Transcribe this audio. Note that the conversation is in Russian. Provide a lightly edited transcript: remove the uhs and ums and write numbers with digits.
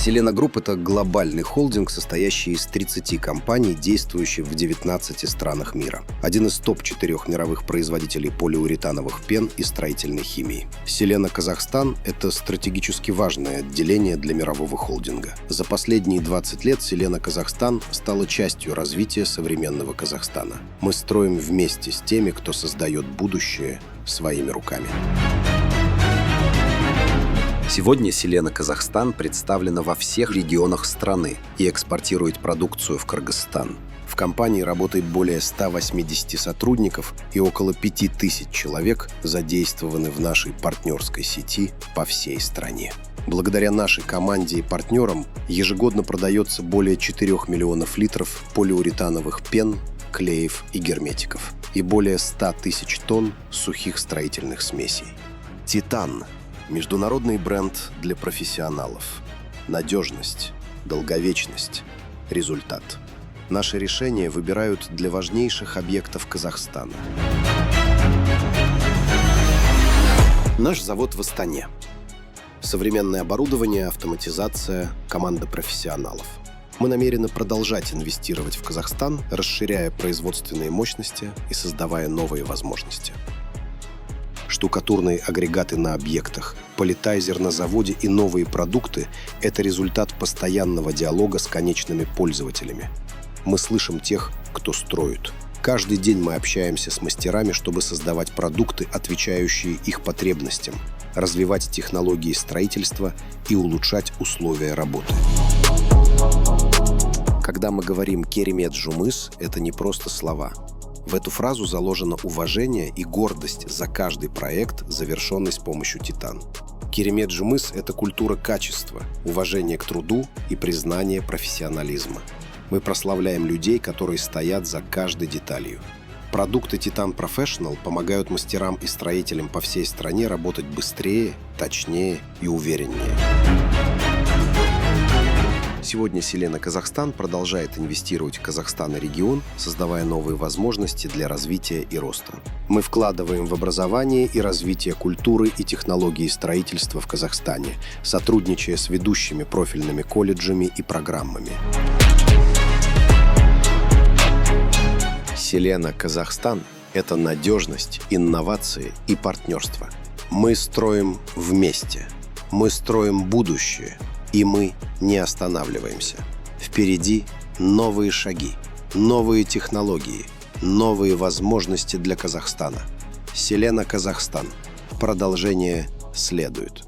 Селена Групп – это глобальный холдинг, состоящий из 30 компаний, действующих в 19 странах мира. Один из топ-4 мировых производителей полиуретановых пен и строительной химии. Селена Казахстан – это стратегически важное отделение для мирового холдинга. За последние 20 лет Селена Казахстан стала частью развития современного Казахстана. Мы строим вместе с теми, кто создает будущее своими руками. Сегодня Селена Казахстан представлена во всех регионах страны и экспортирует продукцию в Кыргызстан. В компании работает более 180 сотрудников, и около 5000 человек задействованы в нашей партнерской сети по всей стране. Благодаря нашей команде и партнерам ежегодно продается более 4 миллионов литров полиуретановых пен, клеев и герметиков и более 100 тысяч тонн сухих строительных смесей. «Титан» – международный бренд для профессионалов. Надежность, долговечность, результат. Наши решения выбирают для важнейших объектов Казахстана. Наш завод в Астане. Современное оборудование, автоматизация, команда профессионалов. Мы намерены продолжать инвестировать в Казахстан, расширяя производственные мощности и создавая новые возможности. Штукатурные агрегаты на объектах, политайзер на заводе и новые продукты – это результат постоянного диалога с конечными пользователями. Мы слышим тех, кто строит. Каждый день мы общаемся с мастерами, чтобы создавать продукты, отвечающие их потребностям, развивать технологии строительства и улучшать условия работы. Когда мы говорим «Керемет Жумыс», это не просто слова. В эту фразу заложено уважение и гордость за каждый проект, завершенный с помощью «Титан». Керемет Жумыс – это культура качества, уважение к труду и признание профессионализма. Мы прославляем людей, которые стоят за каждой деталью. Продукты Titan Professional помогают мастерам и строителям по всей стране работать быстрее, точнее и увереннее. Сегодня Селена Казахстан продолжает инвестировать в Казахстан и регион, создавая новые возможности для развития и роста. Мы вкладываем в образование и развитие культуры и технологий строительства в Казахстане, сотрудничая с ведущими профильными колледжами и программами. Селена Казахстан – это надежность, инновации и партнерство. Мы строим вместе. Мы строим будущее. И мы не останавливаемся. Впереди новые шаги, новые технологии, новые возможности для Казахстана. Селена Казахстан. Продолжение следует.